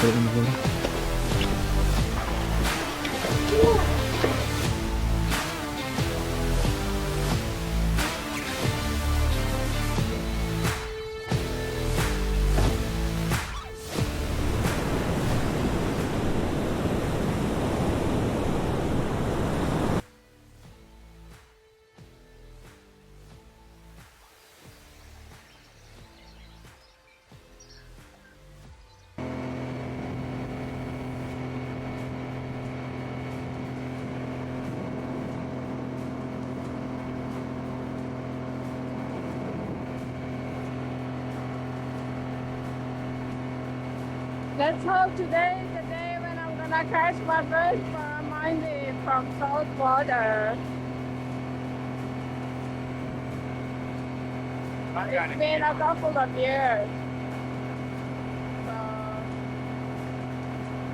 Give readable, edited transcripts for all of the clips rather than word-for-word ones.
bit in the water. Let's hope today is the day when I'm gonna catch my first barramundi from Saltwater. It's been a couple of years. So,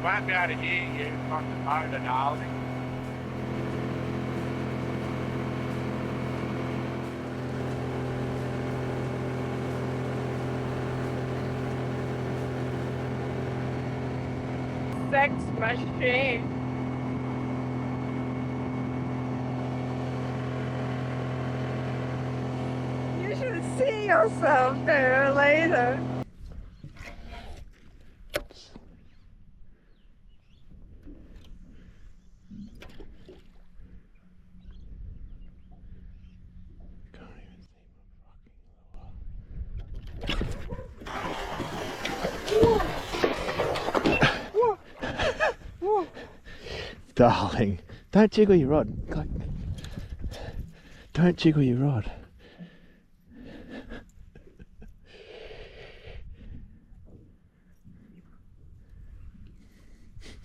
Won't be able to hear you from the motor, darling. sex machine. You should see yourself there later. Darling, don't jiggle your rod. Don't jiggle your rod.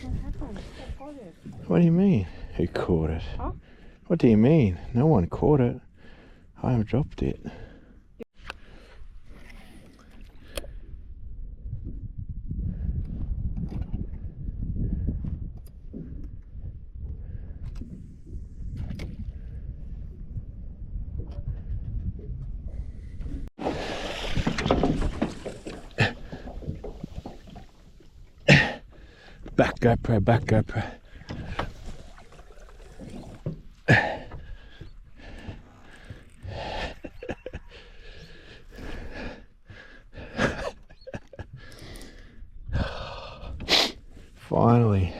What happened? Who caught it? What do you mean? Who caught it? Huh? What do you mean? No one caught it. I have dropped it. Back GoPro, back GoPro. Finally.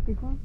Big one?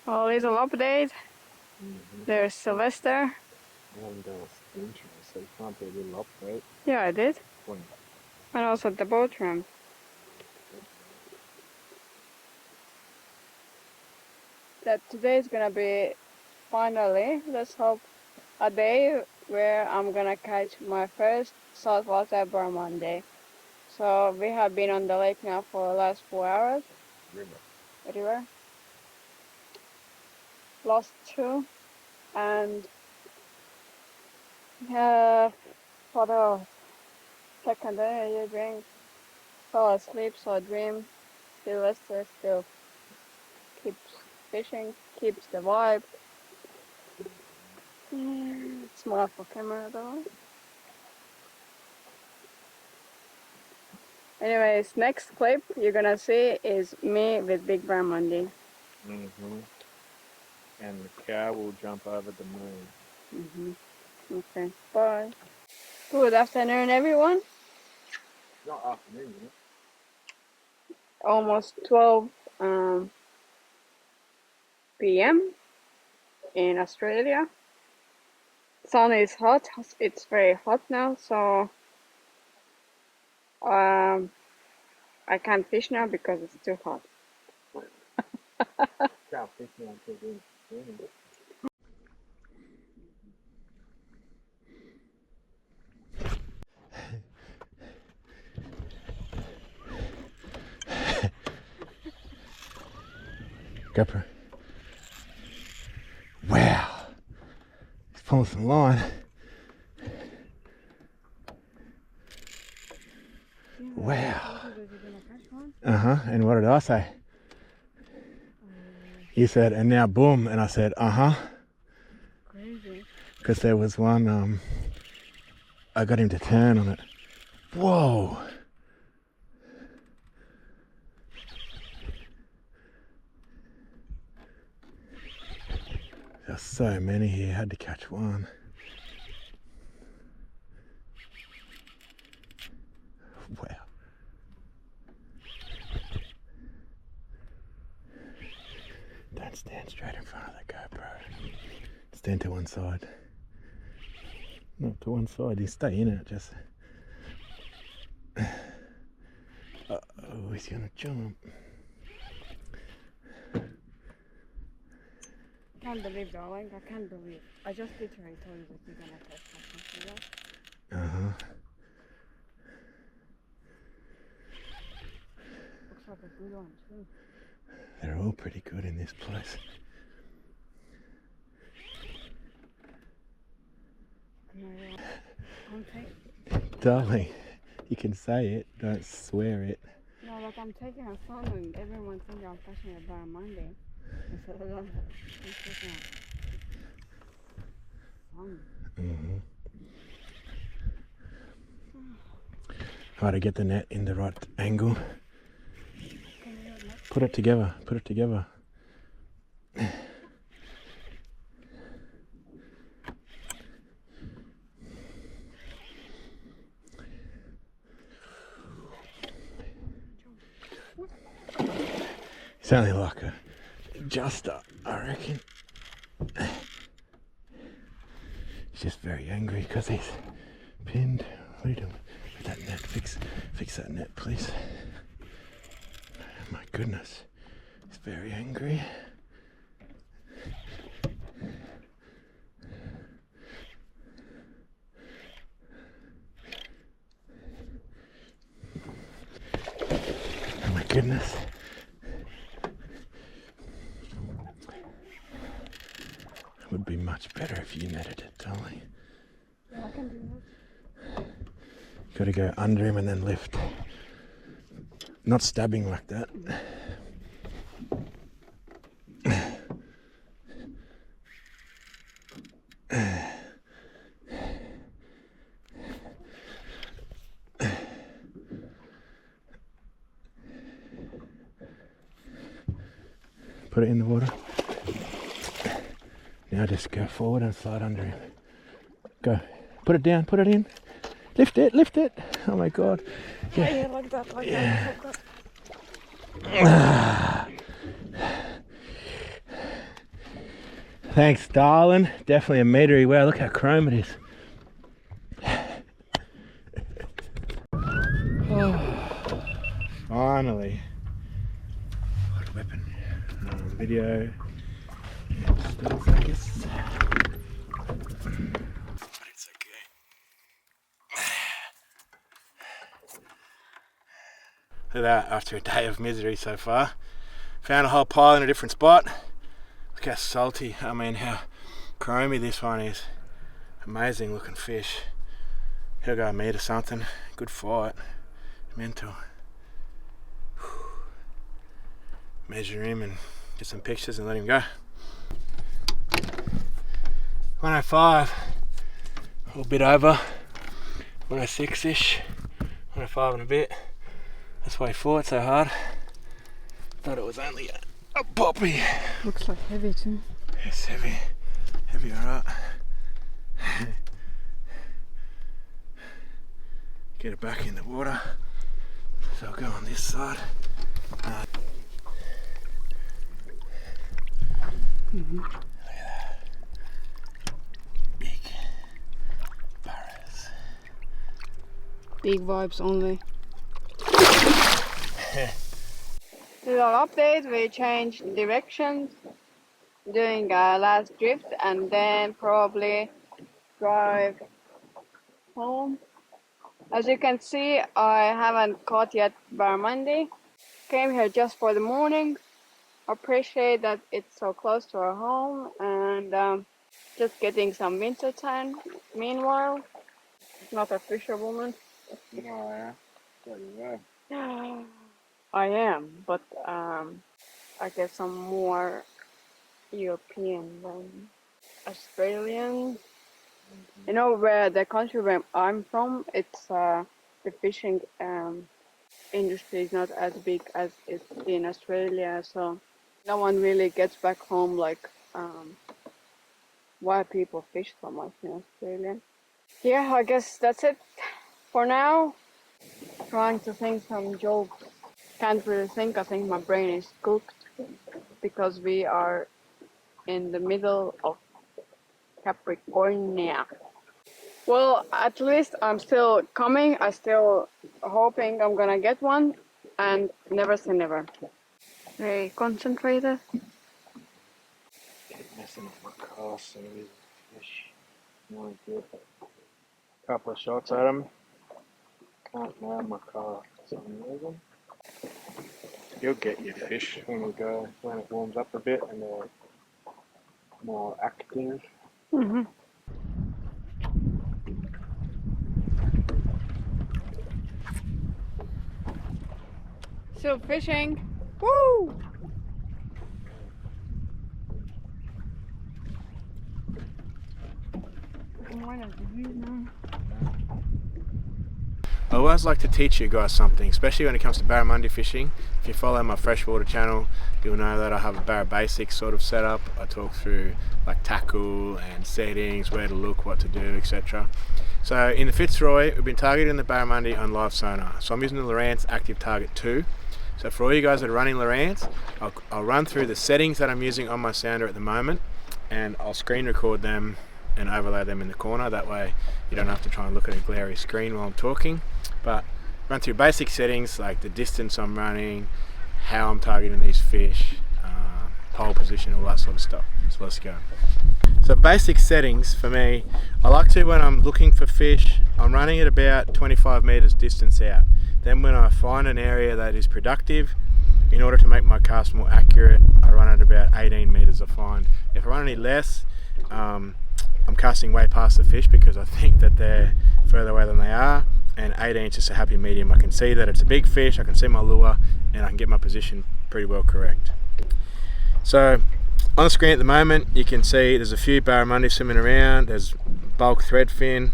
Well, little update. There's Sylvester. I haven't done a intro, so you can't do a little update. Yeah, I did. When? And also the boat ramp. that today is gonna be finally, let's hope, a day where I'm gonna catch my first saltwater Barramundi. So we have been on the lake now for the last 4 hours. River. Lost 2 and for the second energy drink, fell asleep, so dream. Sylvester still keeps fishing, keeps the vibe. Small for camera though. Anyways, next clip you're gonna see is me with Big Barramundi. And the cow will jump over the moon. Okay, bye. Good afternoon, everyone. Not afternoon, isn't it? Almost 12 p.m. in Australia. Sun is hot. It's very hot now, so I can't fish now because it's too hot. Can't fish now until then. Gopher. Wow. He's pulling some line. Wow. And what did I say? You said, and now boom. And I said, Crazy. Because there was one, I got him to turn on it. Whoa. There's so many here, had to catch one. Wow. Don't stand straight in front of the GoPro. Stand to one side. Not to one side, you stay in it, just... Uh-oh, he's gonna jump. I can't believe, darling. I can't believe. I just literally told you that you're gonna catch something. Looks like a good one too. They're all pretty good in this place. Darling, you can say it, don't swear it. No, like I'm taking a phone and everyone thinks I'm catching a Barramundi. Instead of I'm taking a phone. How to get the net in the right angle. Put it together, put it together. It's only like a adjuster, I reckon. He's just very angry because he's pinned. What are you doing with that net? Fix that net, please. My goodness, he's very angry. Oh my goodness. It would be much better if you netted it, darling. Yeah, I can do that. Got to go under him and then lift. Not stabbing like that. Put it in the water. Now just go forward and slide under him. Go. Put it down, put it in. Lift it, lift it. Oh my God. Yeah, like that, like Yeah. that. Thanks, darling. Definitely a metre. Wow, look how chrome it is. Oh, finally. What a weapon. Video. distance, I guess. But it's okay. Look at that, after a day of misery so far. Found a whole pile in a different spot. Look how salty, I mean how chromy this one is. Amazing looking fish. He'll go a metre something. Good fight. Mental. Measure him and get some pictures and let him go. 105. A little bit over. 106-ish. 105 and a bit. That's why he fought so hard. Thought it was only a poppy. Looks like heavy too. It's heavy. Heavy, alright. Get it back in the water. So I'll go on this side. Look at that. Big barras. Big vibes only. Little update, we changed directions doing a last drift and then probably drive home. As you can see, I haven't caught yet Barramundi. Came here just for the morning. Appreciate that it's so close to our home and just getting some winter tan. Meanwhile, not a fisherwoman. No, yeah. I am, but I guess I'm more European than Australian. You know, where the country where I'm from, it's the fishing industry is not as big as it's in Australia, so no one really gets back home like why people fish so much in Australia. Yeah, I guess that's it for now. Trying to think some jokes. Can't really think. I think my brain is cooked because we are in the middle of Capricornia. Well, at least I'm still coming. I'm still hoping I'm gonna get one, and never say never. Very concentrated. Keep messing with my cast, so there's fish. Really good. Couple of shots at him. Can't nail my cast for some reason. You'll get your fish when it warms up a bit and they're more active. Mm-hmm. Still fishing. Woo! I always like to teach you guys something, especially when it comes to barramundi fishing. If you follow my freshwater channel, you'll know that I have a barra basics sort of setup. I talk through like tackle and settings, where to look, what to do, etc. So in the Fitzroy, we've been targeting the barramundi on live sonar. So I'm using the Lowrance Active Target 2. So for all you guys that are running Lowrance, I'll run through the settings that I'm using on my sounder at the moment, and I'll screen record them and overlay them in the corner. That way you don't have to try and look at a glary screen while I'm talking. But run through basic settings like the distance I'm running, how I'm targeting these fish, pole position, all that sort of stuff. So let's go. So basic settings for me, I like to, when I'm looking for fish, I'm running at about 25 meters distance out. Then when I find an area that is productive, in order to make my cast more accurate, I run at about 18 meters I find. If I run any less, I'm casting way past the fish because I think that they're further away than they are, and 18 is just a happy medium. I can see that it's a big fish, I can see my lure, and I can get my position pretty well correct. So on the screen at the moment, you can see there's a few barramundi swimming around. There's bulk threadfin.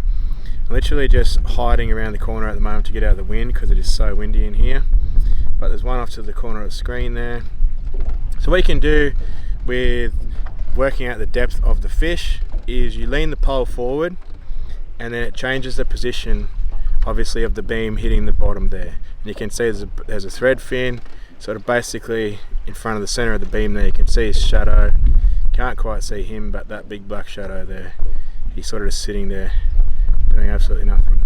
I'm literally just hiding around the corner at the moment to get out of the wind because it is so windy in here. But there's one off to the corner of the screen there. So what you can do with working out the depth of the fish is you lean the pole forward and then it changes the position, obviously, of the beam hitting the bottom there. And you can see there's a thread fin sort of basically in front of the center of the beam there. You can see his shadow. Can't quite see him, but that big black shadow there, he's sort of just sitting there doing absolutely nothing.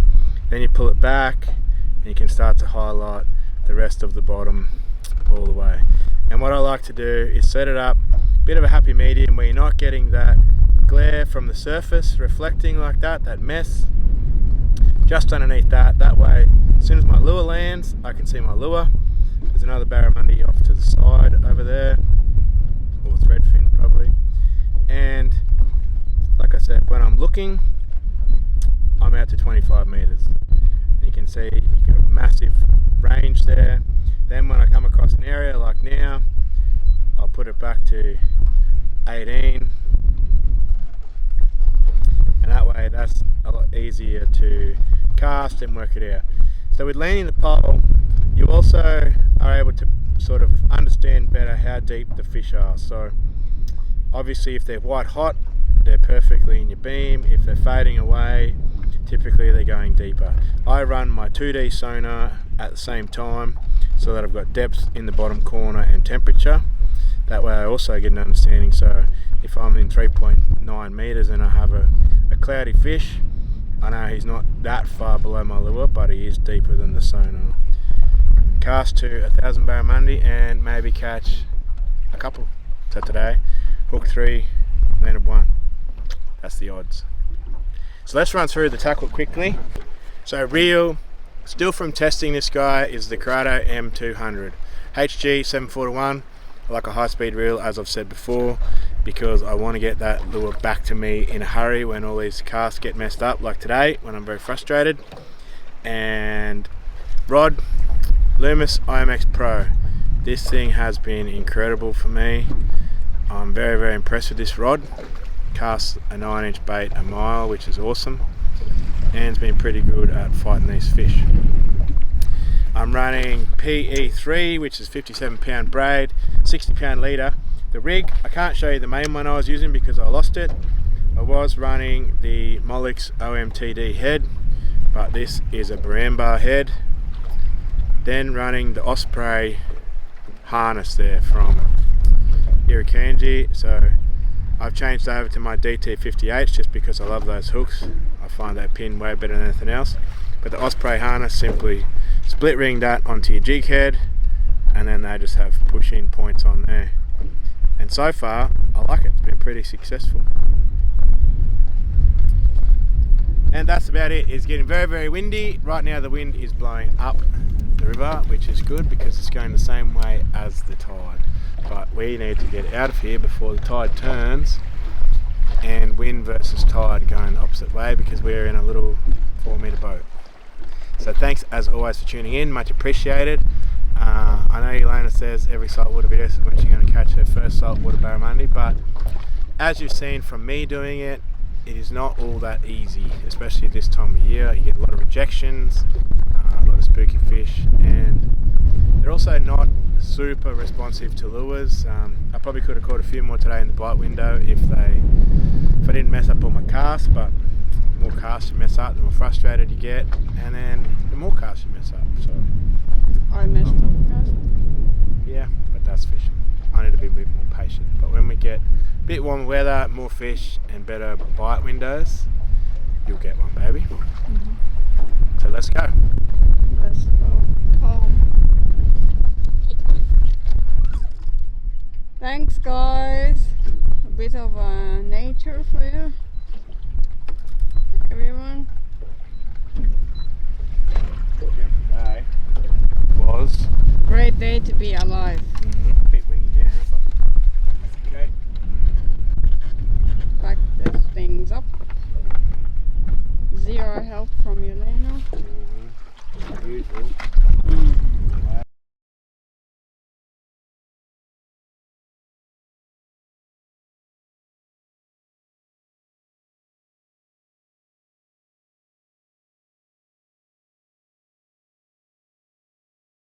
Then you pull it back and you can start to highlight the rest of the bottom all the way. And what I like to do is set it up bit of a happy medium where you're not getting that glare from the surface reflecting like that mess. Just underneath that way, as soon as my lure lands, I can see my lure. There's another barramundi off to the side over there, or threadfin probably. And like I said, when I'm looking, I'm out to 25 meters. And you can see you get a massive range there. Then when I come across an area like now, I'll put it back to 18. And that way that's a lot easier to cast and work it out. So with landing the pole, you also are able to sort of understand better how deep the fish are. So obviously if they're white hot, they're perfectly in your beam. If they're fading away, typically they're going deeper. I run my 2D sonar at the same time so that I've got depth in the bottom corner and temperature. That way I also get an understanding. So if I'm in 3.9 meters and I have a cloudy fish, I know he's not that far below my lure, but he is deeper than the sonar. Cast to 1,000 barramundi and maybe catch a couple. So today, hooked 3, landed 1. That's the odds. So let's run through the tackle quickly. So reel, still from testing this guy, is the Corrado M200. HG 741. I like a high speed reel, as I've said before, because I want to get that lure back to me in a hurry when all these casts get messed up, like today when I'm very frustrated. And rod, Loomis IMX Pro. This thing has been incredible for me. I'm very, very impressed with this rod. Casts a 9-inch bait a mile, which is awesome, and it's been pretty good at fighting these fish. I'm running PE3, which is 57 pound braid, 60 pound leader. The rig, I can't show you the main one I was using because I lost it. I was running the Molex OMTD head, but this is a Barramundi head. Then running the Osprey harness there from Irukandji. So I've changed over to my DT58 just because I love those hooks. I find they pin way better than anything else. But the Osprey harness, simply split ring that onto your jig head, and then they just have push-in points on there. And so far, I like it. It's been pretty successful. And that's about it. It's getting very, very windy. Right now the wind is blowing up the river, which is good because it's going the same way as the tide. But we need to get out of here before the tide turns and wind versus tide going the opposite way, because we're in a little 4-meter boat. So thanks as always for tuning in, much appreciated. I know Elena says every saltwater video is when she's going to catch her first saltwater barramundi, but as you've seen from me doing it, it is not all that easy, especially this time of year. You get a lot of rejections, a lot of spooky fish, and they're also not super responsive to lures. I probably could have caught a few more today in the bite window if I didn't mess up all my casts, but the more casts you mess up, the more frustrated you get, and then the more casts you mess up. So I messed up, guys. yeah, but that's fishing. I need to be a bit more patient. But when we get a bit warmer weather, more fish and better bite windows, you'll get one, baby. Mm-hmm. So let's go. Let's go home. Thanks, guys. A bit of nature for you, everyone. Today was Great day to be alive.